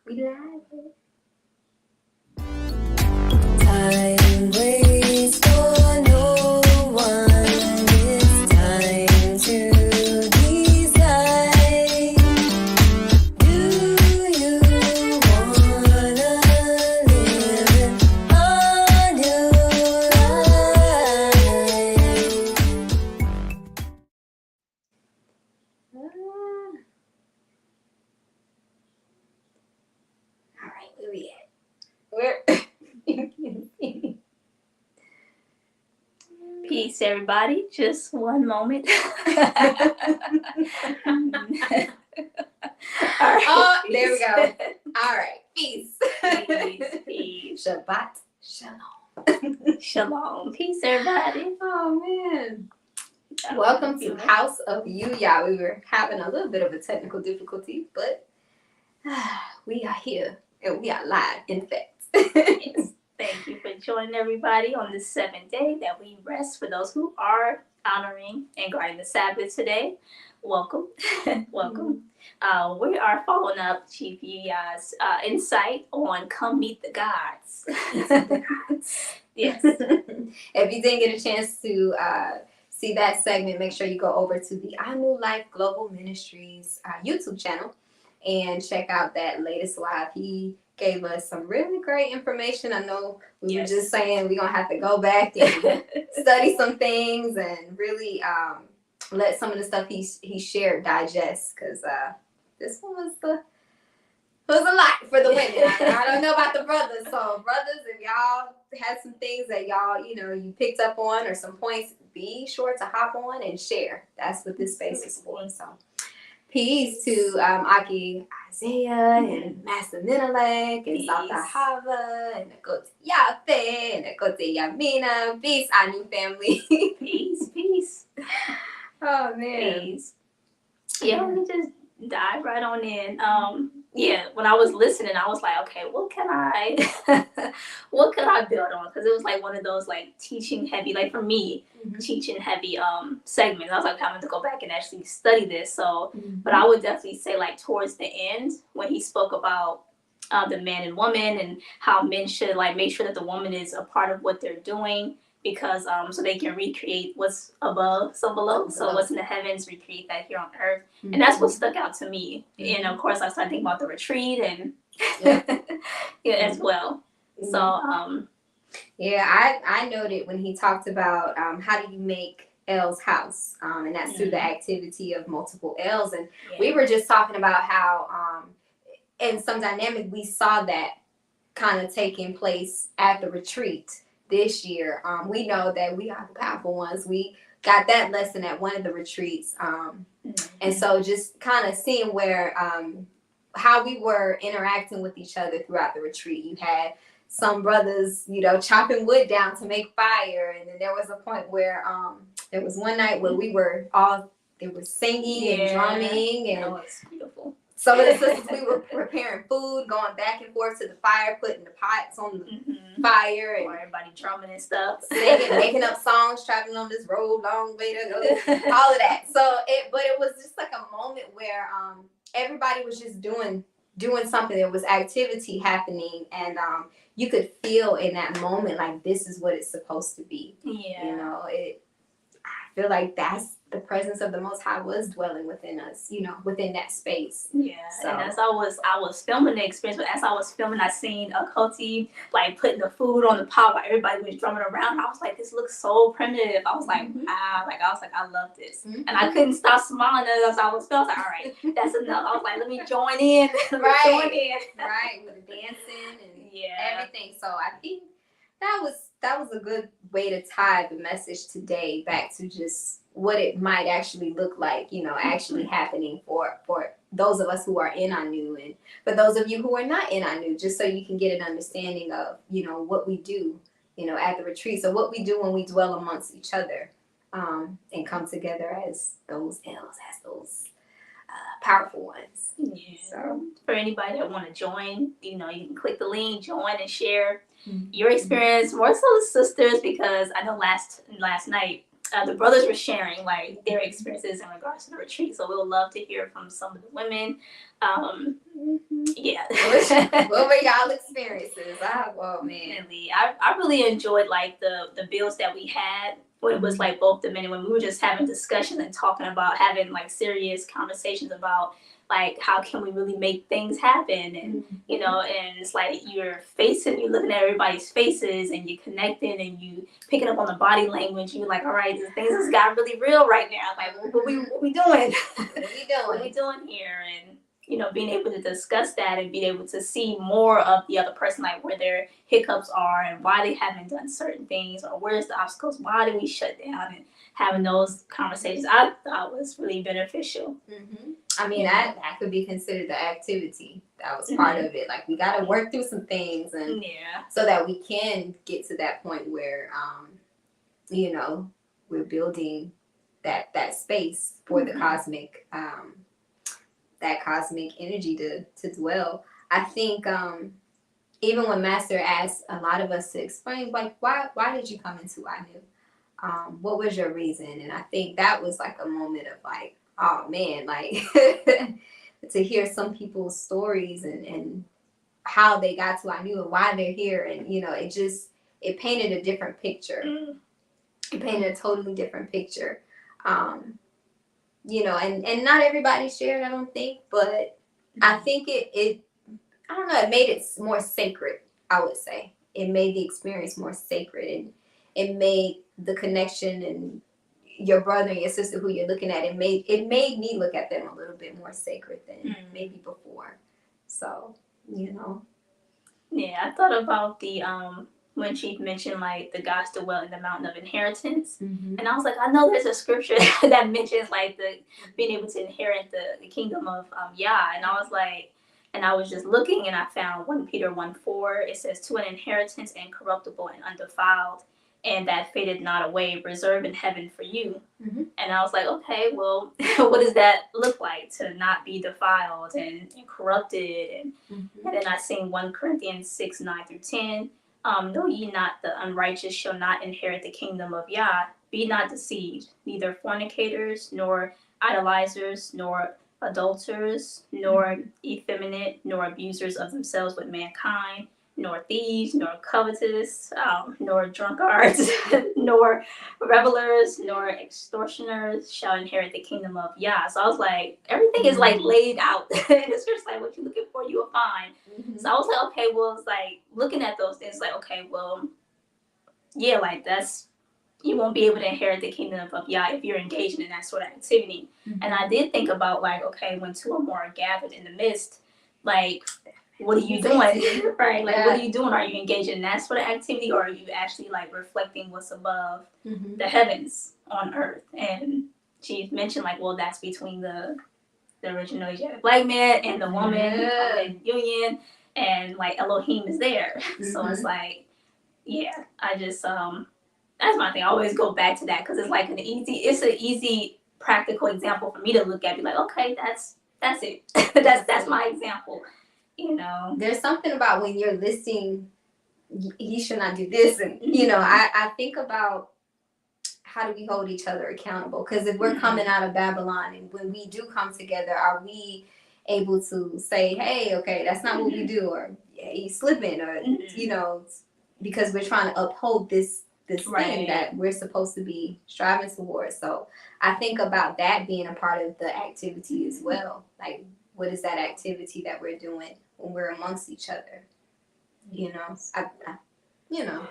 We live. Time waits for no one. It's time to decide. Do you wanna live a new All right, where we at? Where? Peace, everybody. Just one moment. Oh, there we go. All right, peace. Peace. Shabbat shalom. Shalom. Peace, everybody. Oh man. Welcome to House of Yuya. We were having a little bit of a technical difficulty, but we are here and we are live, in fact. Yes. Thank you for joining everybody on this 7th day that we rest. For those who are honoring and guarding the Sabbath today, welcome. Welcome. We are following up Chief Yuya's insight on Come Meet the Gods. Yes. If you didn't get a chance to see that segment, make sure you go over to the I New Life Global Ministries YouTube channel and check out that latest live. He gave us some really great information. I know we were just saying we're going to have to go back and study some things and really let some of the stuff he shared digest, because this one was a lot for the women. I don't know about the brothers. So brothers, if y'all had some things that y'all, you picked up on or some points, be sure to hop on and share. That's what this space is for. So peace to Aki Isaiah and Master Ninalek and Sata Hava and Nakoti Yafe and Nakoti Yamina. Peace, our new family. Peace. Oh man. Peace. Yeah, let me just dive right on in. When I was listening, I was like, okay, what can I build on? Because it was like one of those like teaching heavy, like for me, teaching heavy segments. I was like, I'm going to go back and actually study this. So, but I would definitely say like towards the end when he spoke about the man and woman and how men should like make sure that the woman is a part of what they're doing. Because so they can recreate what's above, so below. So what's in the heavens, recreate that here on earth. And that's what stuck out to me. And of course, I started thinking about the retreat and as well. So I noted when he talked about how do you make L's house, and that's through the activity of multiple L's. And we were just talking about how in some dynamic we saw that kind of taking place at the retreat this year. We know that we are the powerful ones. We got that lesson at one of the retreats. And so just kind of seeing where how we were interacting with each other throughout the retreat. You had some brothers, chopping wood down to make fire. And then there was a point where there was one night where we were all, there was singing and drumming. And it was beautiful. Some of the sisters, we were preparing food, going back and forth to the fire, putting the pots on the fire, and everybody drumming and stuff, singing, making up songs, traveling on this road, long way to go, all of that. So it was just like a moment where everybody was just doing something. There was activity happening, and you could feel in that moment like this is what it's supposed to be. Yeah, I feel like that's the presence of the Most High was dwelling within us, within that space. Yeah. So. And as I was filming the experience, but as I was filming, I seen a Koti like putting the food on the pot while everybody was drumming around. I was like, this looks so primitive. I was like, wow, I love this. And I couldn't stop smiling as I was filming. I was like, all right, that's enough. I was like, let me join in. Right, with the dancing and everything. So I think that was a good way to tie the message today back to just what it might actually look like, actually happening for those of us who are in Anu, and for those of you who are not in Anu, just so you can get an understanding of, what we do, at the retreat. So what we do when we dwell amongst each other, and come together as those L's, as those powerful ones. Yeah. So for anybody that want to join, you can click the link, join and share your experience, more so the sisters, because I know last night the brothers were sharing like their experiences in regards to the retreat. So we would love to hear from some of the women. Yeah. What were y'all experiences? Oh man. Definitely. I really enjoyed like the bills that we had when it was like both the men and women. We were just having discussion and talking about having like serious conversations about like how can we really make things happen, and you know, and it's like you're looking at everybody's faces and you're connecting and you picking up on the body language. You're like, all right, this things has got really real right now. Like what we doing? What we doing here? And you know, being able to discuss that and being able to see more of the other person, like where their hiccups are and why they haven't done certain things, or where's the obstacles, why do we shut down, and having those conversations, I thought was really beneficial. I mean, that could be considered the activity. That was part of it. Like we got to work through some things, and so that we can get to that point where, you know, we're building that space for the cosmic. That cosmic energy to dwell. I think even when Master asked a lot of us to explain, like, why did you come into Anu? What was your reason? And I think that was like a moment of like, oh man, like to hear some people's stories and how they got to Anu and why they're here. And, you know, it painted a different picture. It painted a totally different picture. You know, and not everybody shared, I don't think, but I think it I don't know, it made it more sacred, I would say. It made the experience more sacred, and it made the connection and your brother and your sister who you're looking at, it made me look at them a little bit more sacred than maybe before. So, you know. Yeah, I thought about the when she mentioned like the gods dwell in the mountain of inheritance, and I was like, I know there's a scripture that mentions like the being able to inherit the kingdom of Yah, and I was like, and I was just looking and I found 1 Peter 1:4. It says, to an inheritance incorruptible and undefiled, and that faded not away, reserved in heaven for you. And I was like, okay, well, what does that look like to not be defiled and corrupted? And then I sing 1 Corinthians 6:9-10. Know ye not the unrighteous shall not inherit the kingdom of Yah? Be not deceived, neither fornicators, nor idolizers, nor adulterers, nor effeminate, nor abusers of themselves with mankind, nor thieves, nor covetous, nor drunkards, nor revelers, nor extortioners shall inherit the kingdom of Yah. So I was like, everything is like laid out. And it's just like, what you're looking for, you will find. So I was like, okay, well, it's like looking at those things, like, okay, well, yeah, like that's, you won't be able to inherit the kingdom of Yah if you're engaging in that sort of activity. And I did think about like, okay, when two or more are gathered in the midst, like, what are you doing? Right? Like, what are you doing? Are you engaging in that sort of activity, or are you actually like reflecting what's above the heavens on earth? And she mentioned like, well, that's between the original Asiatic black man and the woman in union, and like Elohim is there. So it's like, yeah, I just that's my thing. I always go back to that because it's like an easy practical example for me to look at. Be like, okay, that's it. that's my example. You know, there's something about when you're listing, he should not do this, and you know, I think about how do we hold each other accountable? Because if we're coming out of Babylon, and when we do come together, are we able to say, hey, okay, that's not what we do, or yeah, he's slipping, or you know, because we're trying to uphold this thing that we're supposed to be striving towards. So I think about that being a part of the activity as well. Like, what is that activity that we're doing when we're amongst each other? You know, you know.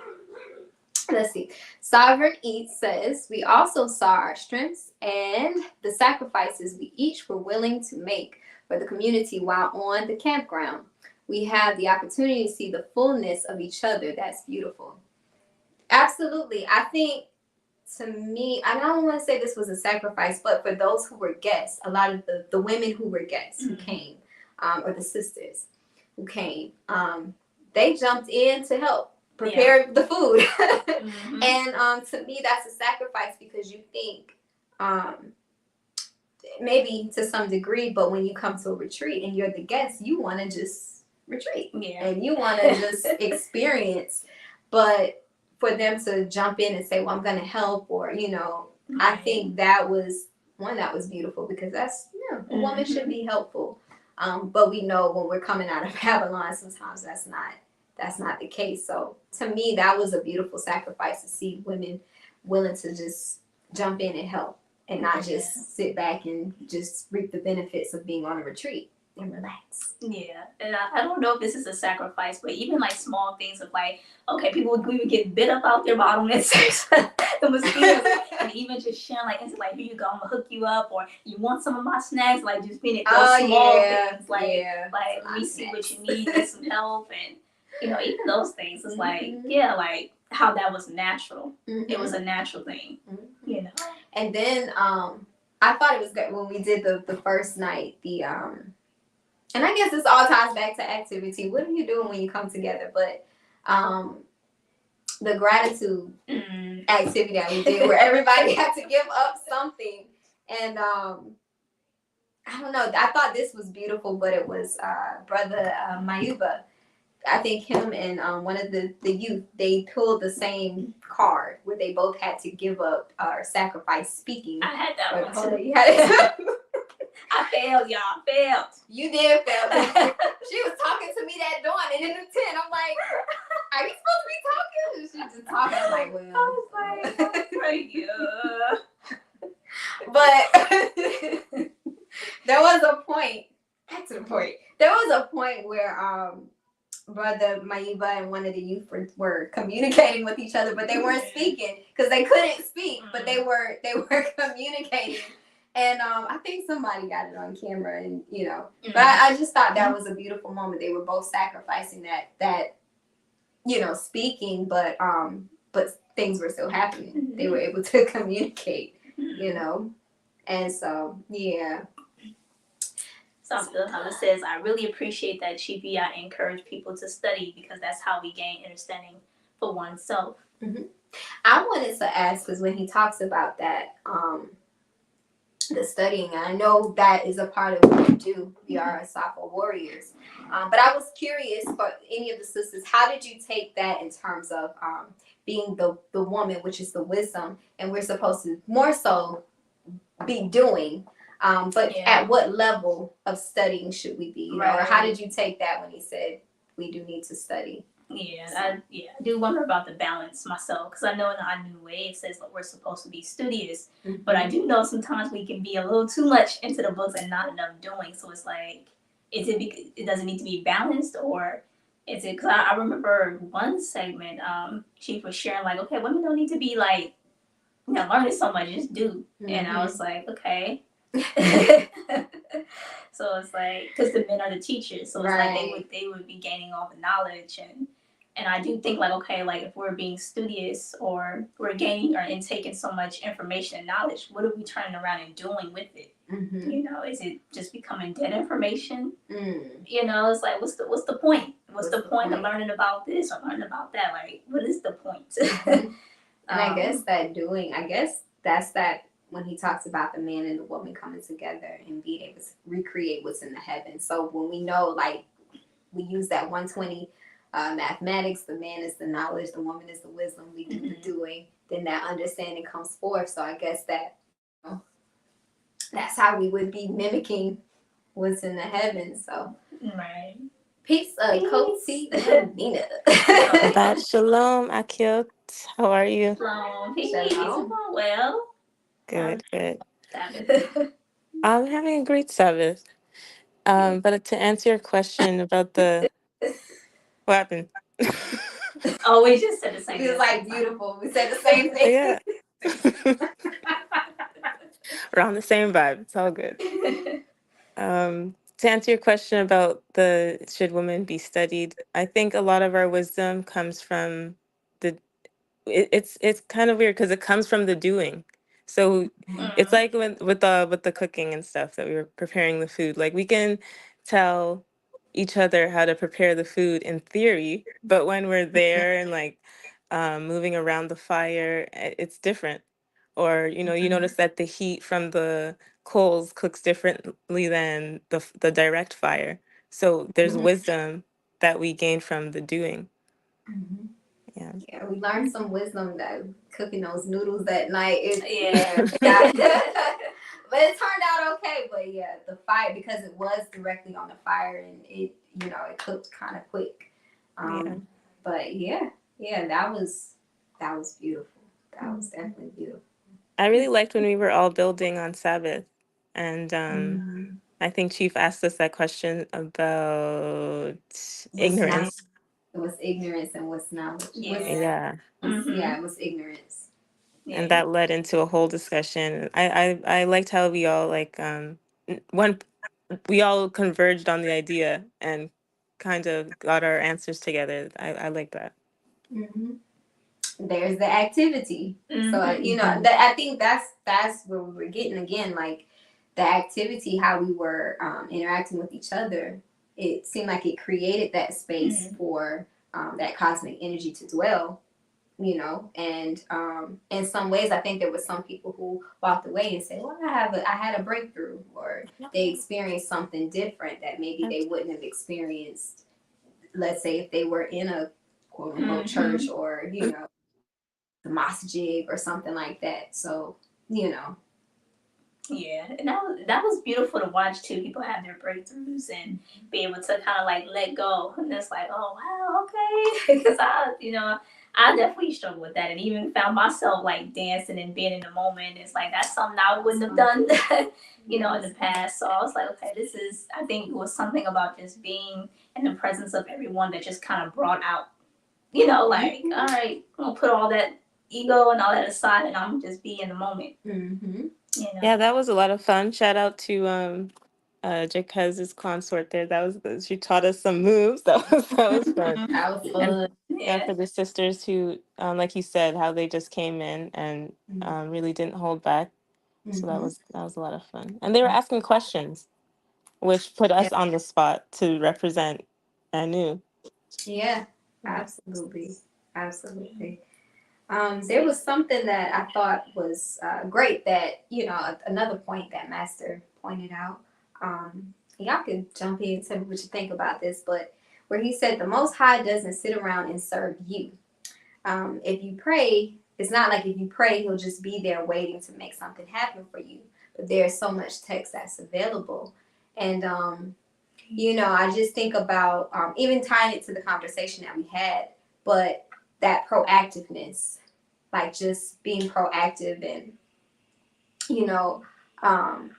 Let's see. Sovereign Eats says, we also saw our strengths and the sacrifices we each were willing to make for the community while on the campground. We have the opportunity to see the fullness of each other. That's beautiful. Absolutely. I think, to me, I don't want to say this was a sacrifice, but for those who were guests, a lot of the women who were guests who came, or the sisters who came, they jumped in to help prepare the food. And to me, that's a sacrifice, because you think, maybe to some degree, but when you come to a retreat and you're the guest, you want to just retreat. And you want to just experience. But for them to jump in and say, well, I'm going to help, or, I Right. think that was one that was beautiful, because that's, a woman should be helpful. But we know when we're coming out of Babylon, sometimes that's not the case. So to me, that was a beautiful sacrifice, to see women willing to just jump in and help, and not just sit back and just reap the benefits of being on a retreat and relax. Yeah, and I don't know if this is a sacrifice, but even like small things of like, okay, people we would get bit up out their bottlenecks, the mosquitoes, and even just sharing like, into like, here you go, I'm gonna hook you up, or you want some of my snacks, like just being those small things, like let me see what you need, get some help, and even those things is like, like how that was natural. It was a natural thing, And then I thought it was good when we did the first night, and I guess this all ties back to activity. What are you doing when you come together? But the gratitude activity that we did, where everybody had to give up something. And I don't know, I thought this was beautiful, but it was Brother Mayuba. I think him and one of the youth, they pulled the same card where they both had to give up or sacrifice speaking. I had that one too. You had it. I failed, y'all. Failed. You did fail. She was talking to me that dawn, and in the tent, I'm like, "Are you supposed to be talking?" And she just talking. I'm like, "Well." I was like, "Pray But there was a point. Back to the point. There was a point where Brother Maiba and one of the youth were communicating with each other, but they weren't speaking because they couldn't speak, but they were communicating. And I think somebody got it on camera, and but I just thought that was a beautiful moment. They were both sacrificing that speaking, but things were still happening. They were able to communicate, and so So I feel how it says, I really appreciate that, Chiefy. I encourage people to study because that's how we gain understanding for oneself. I wanted to ask, because when he talks about that, the studying, and I know that is a part of what we do. We are Asafo warriors. But I was curious for any of the sisters, how did you take that in terms of being the woman, which is the wisdom, and we're supposed to more so be doing, but at what level of studying should we be? Or how did you take that when he said we do need to study? I do wonder about the balance myself, because I know in the I New Way it says that we're supposed to be studious, but I do know sometimes we can be a little too much into the books and not enough doing. So it's like, is it because it doesn't need to be balanced, or is it because I remember one segment Chief was sharing like, okay, women don't need to be like learning so much, just do. And I was like, okay. So it's like, because the men are the teachers, so it's like they would be gaining all the knowledge, and I do think like, okay, like if we're being studious or we're gaining or taking so much information and knowledge, what are we turning around and doing with it? Is it just becoming dead information? It's like, what's the point? What's the point of learning about this or learning about that? Like, what is the point? And I guess that's that when he talks about the man and the woman coming together and being able to recreate what's in the heavens. So when we know, like, we use that 120 mathematics, the man is the knowledge, the woman is the wisdom, we do the doing, then that understanding comes forth. So I guess that that's how we would be mimicking what's in the heavens. So peace, Coach T and Nina. Shabbat shalom, Akil. How are you? Shalom. Well. Good. Sabbath. I'm having a great Sabbath. But to answer your question about what happened? Oh, we just said the same thing. It was like beautiful. We said the same thing. Yeah. We're on the same vibe. It's all good. To answer your question about should women be studied, I think a lot of our wisdom comes from it's kind of weird because it comes from the doing. So it's like with the cooking and stuff that we were preparing the food. Like we can tell each other how to prepare the food in theory, but when we're there and like moving around the fire, it's different. Or you notice that the heat from the coals cooks differently than the direct fire. So there's wisdom that we gain from the doing. Yeah. Yeah. Yeah, we learned some wisdom that cooking those noodles that night. Yeah. But it turned out okay. But yeah, the fire, because it was directly on the fire, and it cooked kind of quick. Yeah. But yeah, that was beautiful. That was definitely beautiful. I really liked when we were all building on Sabbath. And Mm-hmm. I think Chief asked us that question about What's not? ignorance. It was ignorance and what's knowledge. Yeah. Yeah, it was ignorance. And Yeah. that led into a whole discussion. I liked how we all when we all converged on the idea and kind of got our answers together. I like that. Mm-hmm. There's the activity. So Mhm. that I think that's where we were getting again, like the activity, how we were interacting with each other. It seemed like it created that space for that cosmic energy to dwell. And in some ways, I think there was some people who walked away and said, "Well, I had a breakthrough," or they experienced something different that maybe they wouldn't have experienced. Let's say if they were in a quote unquote church, or the masjid or something like that. So, Yeah, and that was beautiful to watch too. People have their breakthroughs and be able to kind of like let go, and it's like, oh wow, okay, because I definitely struggled with that, and even found myself like dancing and being in the moment. It's like that's something I wouldn't have done, in the past. So I was like, okay, I think it was something about just being in the presence of everyone that just kind of brought out, like, all right, I'm gonna put all that ego and all that aside, and I'm just be in the moment. mm-hmm. Yeah, that was a lot of fun. Shout out to Jaquez's consort there. She taught us some moves. That was fun. That was And fun. yeah, Yeah. for the sisters who, like you said, how they just came in and really didn't hold back. So Mm-hmm. that was a lot of fun. And they were asking questions, which put Yeah, us on the spot to represent Anu. yeah, absolutely, absolutely. There was something that I thought was great that, another point that Master pointed out. Y'all can jump in and tell me what you think about this, but where he said the Most High doesn't sit around and serve you. If you pray, it's not like if you pray, he'll just be there waiting to make something happen for you. But there's so much text that's available. And, I just think about even tying it to the conversation that we had, but that proactiveness, like just being proactive and, you know, um,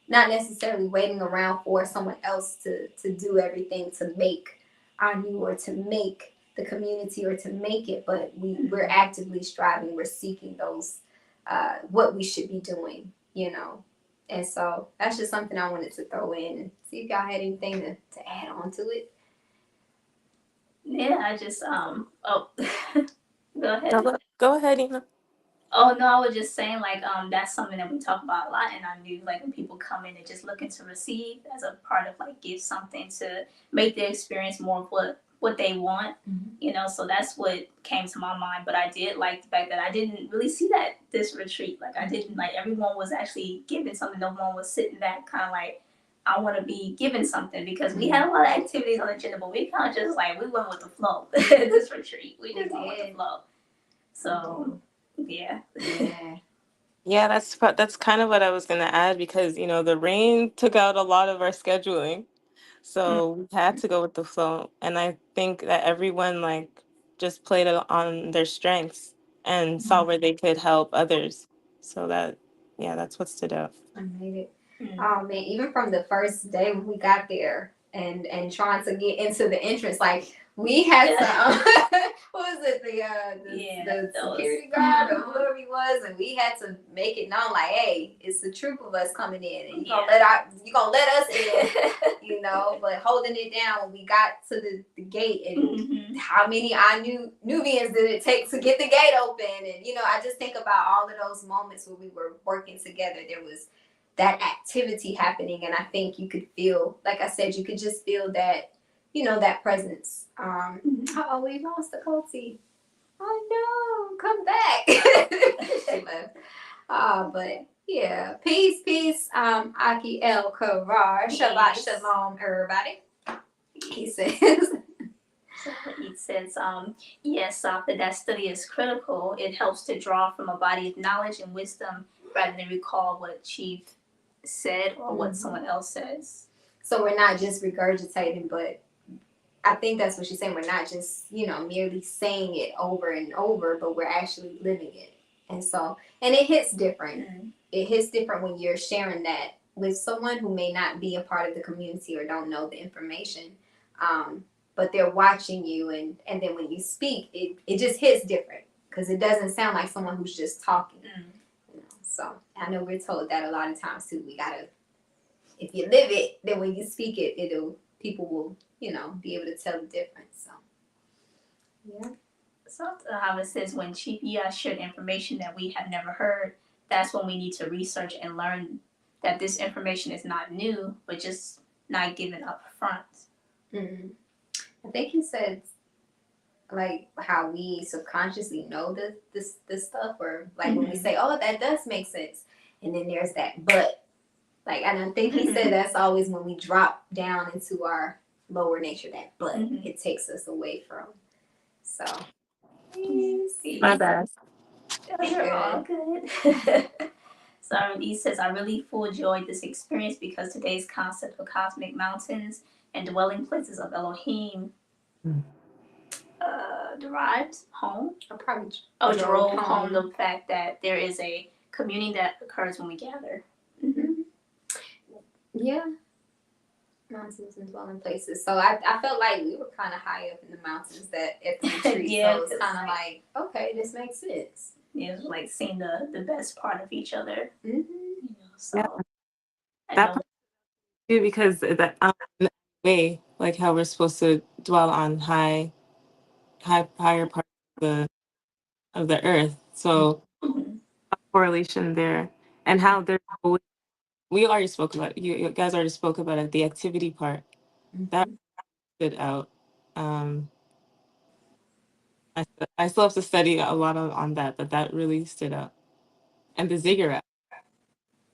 not necessarily waiting around for someone else to do everything to make Anu or to make the community or to make it, but we're actively striving, we're seeking those what we should be doing, And so that's just something I wanted to throw in and see if y'all had anything to add on to it. Yeah, I just oh go ahead. No, go ahead, Ina. Oh no, I was just saying like that's something that we talk about a lot, and I knew like when people come in and just looking to receive as a part of like give something to make the experience more of what they want, So that's what came to my mind. But I did like the fact that I didn't really see that this retreat. Like I didn't like everyone was actually giving something. No one was sitting back kind of like I want to be given something because we had a lot of activities on the agenda, but we kind of just like we went with the flow. This retreat, we just went with the flow. So. Yeah. Yeah, that's kind of what I was gonna add because the rain took out a lot of our scheduling, so we had to go with the flow. And I think that everyone just played on their strengths and saw where they could help others. So that's what stood out. I made it. Oh man, even from the first day when we got there and trying to get into the entrance, like we had to what was it, the security guard or whoever he was, and we had to make it known like, hey, it's the troop of us coming in and you gonna let us in, but holding it down when we got to the gate and how many Nubians did it take to get the gate open, and I just think about all of those moments where we were working together. There was that activity happening, and I think you could feel, like I said, you could just feel that, that presence. We lost the Colty. Oh no, come back. She left. But yeah, peace, Aki El Karar. Shabbat shalom, everybody. He says. So says, yes, that study is critical. It helps to draw from a body of knowledge and wisdom rather than recall what Chief said or what someone else says. So we're not just regurgitating, but I think that's what she's saying. We're not just, merely saying it over and over, but we're actually living it. And it hits different. Mm. It hits different when you're sharing that with someone who may not be a part of the community or don't know the information. But they're watching you, and then when you speak, it just hits different because it doesn't sound like someone who's just talking. So I know we're told that a lot of times too. We gotta, if you live it, then when you speak it, people will, be able to tell the difference. So yeah. So how it says, when Chief shared information that we have never heard, that's when we need to research and learn that this information is not new, but just not given up front. Mm-hmm. I think he said, like, how we subconsciously know this stuff, or like when we say, oh, that does make sense, and then there's that but, like, and I think he said that's always when we drop down into our lower nature, that but it takes us away from. So My bad. You're all good. So he says, I really full enjoyed this experience because today's concept of cosmic mountains and dwelling places of Elohim derived home. Drove home the fact that there is a communing that occurs when we gather. Yeah. Mountains and dwelling places. So I felt like we were kind of high up in the mountains at the retreat. Yeah, so it's kind of like, okay, this makes sense. Yeah, it was like seeing the best part of each other. So Yeah. I That know. too, because that way, like how we're supposed to dwell on higher parts of the earth. So correlation there, and how there's always, we already spoke about it. You guys already spoke about it. The activity part that stood out. I still have to study a lot on that, but that really stood out. And the ziggurat,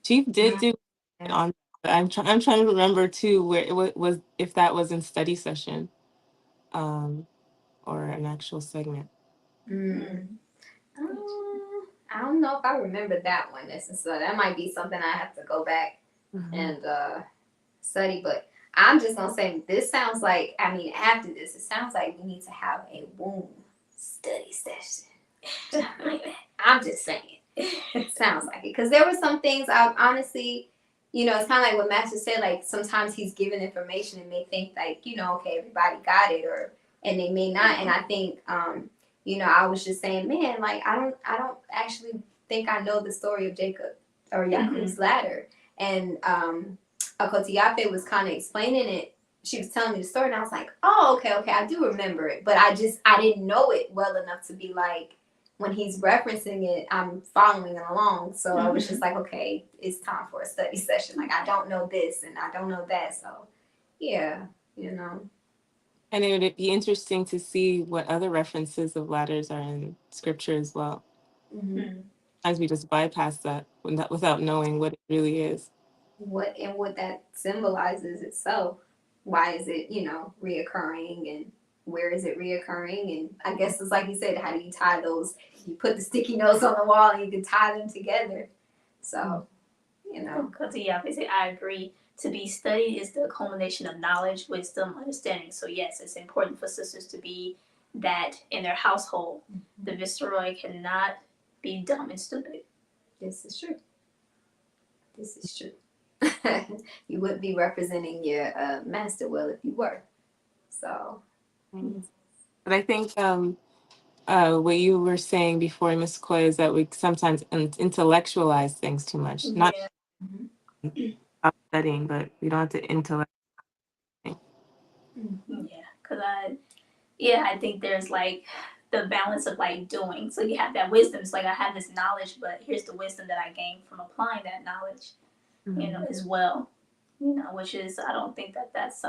Chief did do on. I'm trying to remember too where it was if that was in study session, or an actual segment. I don't know if I remember that one. So that might be something I have to go back and study. But I'm just gonna say this sounds like, after this, it sounds like we need to have a womb study session. I'm just saying. It sounds like it. Because there were some things I honestly, it's kind of like what Master said, like sometimes he's given information and may think like, okay, everybody got it, and they may not. And I think, I was just saying, man, like I don't actually think I know the story of Jacob or Yaakov's ladder. And Akotiafe was kind of explaining it. She was telling me the story, and I was like, oh, okay, I do remember it. But I didn't know it well enough to be like, when he's referencing it, I'm following along. So I was just like, okay, it's time for a study session. Like, I don't know this and I don't know that. So, yeah, And it would be interesting to see what other references of ladders are in scripture as well. As we just bypass that without knowing what it really is. What that symbolizes itself. Why is it, reoccurring, and where is it reoccurring? And I guess it's like you said, how do you tie those? You put the sticky notes on the wall and you can tie them together. So, Basically, I agree. To be studied is the culmination of knowledge, wisdom, understanding. So yes, it's important for sisters to be that in their household. The Viceroy cannot be dumb and stupid. This is true. You wouldn't be representing your master well if you were. So. But I think what you were saying before, Ms. Coy, is that we sometimes intellectualize things too much. Not about studying, but we don't have to intellect. I think there's like the balance of like doing. So you have that wisdom. It's like I have this knowledge, but here's the wisdom that I gained from applying that knowledge, as well. Which is, I don't think that's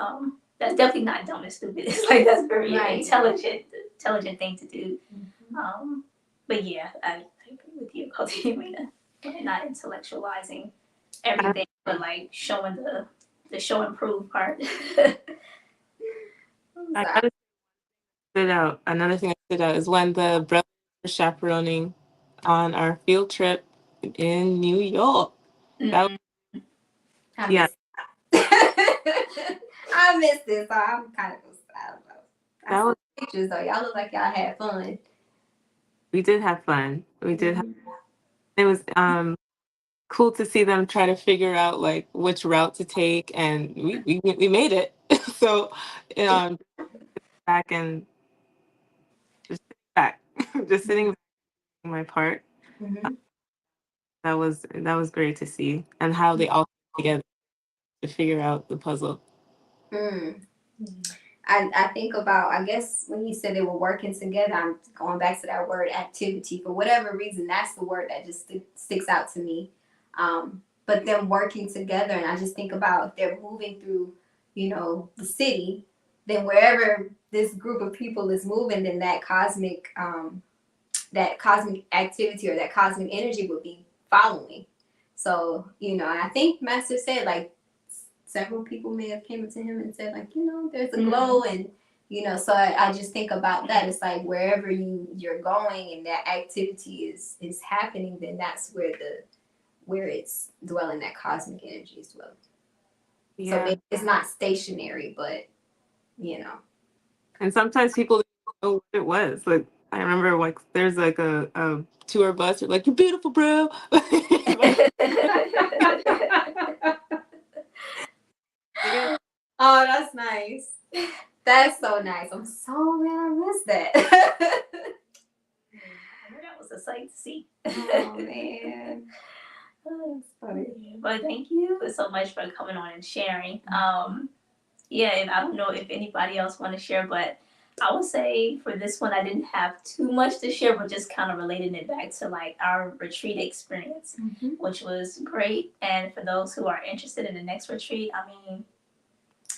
definitely not dumb and stupid. It's like that's very intelligent thing to do. But yeah, I agree with you, Cotinina. Not intellectualizing everything, but like showing the show and prove part. stood out. Another thing that stood out is when the brothers were chaperoning on our field trip in New York. That was, I yeah, missed I missed it, so I'm kind of I don't know. I that saw was. pictures though. Y'all look like y'all had fun. We did have fun. We did. Mhm. It was cool to see them try to figure out like which route to take, and we made it. So, um, back and just sitting back, just sitting back in my part. Mhm. That was great to see, and how they all came together to figure out the puzzle. Mm. I think about, I guess when you said they were working together, I'm going back to that word activity. For whatever reason, that's the word that just sticks out to me. But them working together, and I just think about if they're moving through, the city, then wherever this group of people is moving, then that cosmic activity or that cosmic energy would be following. So, I think Master said like several people may have came up to him and said like, there's a glow and so I just think about that. It's like wherever you're going and that activity is happening, then that's where it's dwelling, that cosmic energy is dwelling. So Yeah, maybe it's not stationary, but you know. and sometimes people didn't know what it was. Like I remember, like there's like a tour bus. You're like, "You're beautiful, bro." Yeah. Oh, that's nice. That's so nice. I'm so glad I missed that. That was a sight to see. Oh man. Oh, That's funny. but thank you so much for coming on and sharing. Yeah, and I don't know if anybody else want to share, but I would say for this one, I didn't have too much to share, but just kind of relating it back to like our retreat experience, which was great. And for those who are interested in the next retreat, I mean,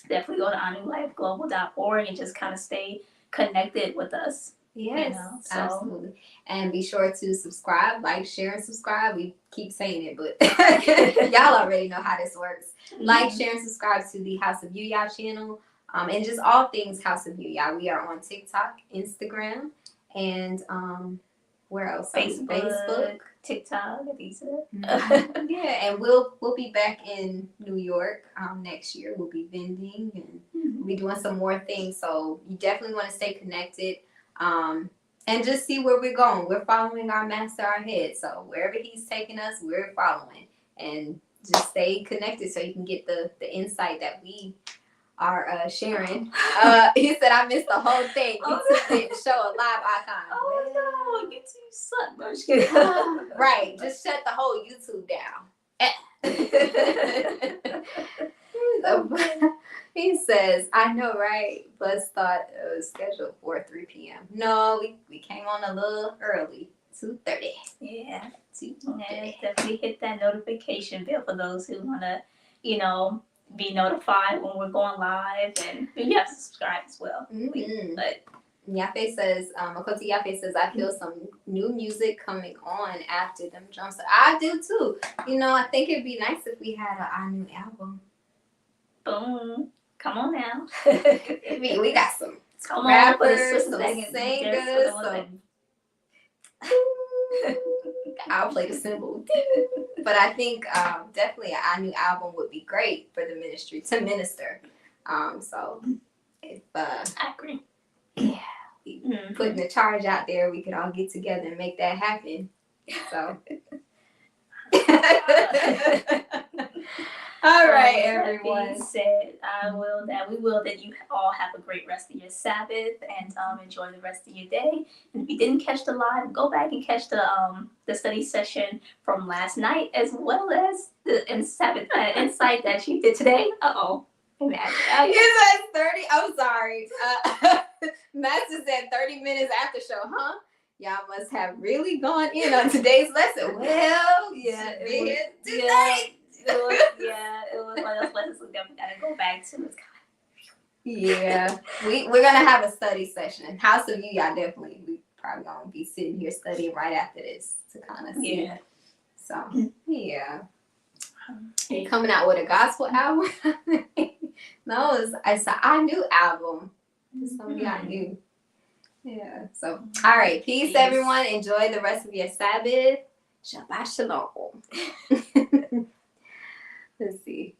definitely go to onlylifeglobal.org and just kind of stay connected with us. Yes, So absolutely. And be sure to subscribe, like, share, and subscribe. We keep saying it, but y'all already know how this works. Like, share, and subscribe to the House of Yuya channel. And just all things House of Yuya. We are on TikTok, Instagram, and where else? Facebook, TikTok, these Yeah, and we'll be back in New York next year. We'll be vending and we'll be doing some more things. So you definitely want to stay connected. And just see where we're going. We're following our master, our head. So wherever he's taking us, we're following. And just stay connected so you can get the insight that we are sharing. He said I missed the whole thing. YouTube didn't show a live icon. Oh no, YouTube sucked. Right, just shut the whole YouTube down. He says, I know, right? Buzz thought it was scheduled for 3 p.m. No, we came on a little early, 2:30. Yeah, 2:30. definitely hit that notification bell for those who want to, be notified when we're going live, and you have to subscribe as well. But Yafe says, Makoti Yafe says, I feel some new music coming on after them drums. I do too. I think it'd be nice if we had our new album. boom, come on now. We got some Come on, rappers, some back in singers, I'll play the cymbal. But I think definitely our new album would be great for the ministry to minister. So if I agree. yeah, putting the charge out there, we could all get together and make that happen. So all right, everyone. That being said, we will that you all have a great rest of your Sabbath and enjoy the rest of your day. And if you didn't catch the live, go back and catch the study session from last night, as well as the Sabbath insight that you did today. You said 30. I'm sorry. Master said 30 minutes after show, huh? Y'all must have really gone in on today's lesson. Well, yeah, it was one of those lessons we definitely gotta go back to. It's yeah, we're gonna have a study session. House of You, y'all definitely. We probably gonna be sitting here studying right after this to kind of see. Yeah. So yeah. Coming out with a gospel album? No, it's a I Knew album. It's something I knew. Yeah. So, all right. Peace, everyone. Enjoy the rest of your Sabbath. Shabbat shalom. Let's see.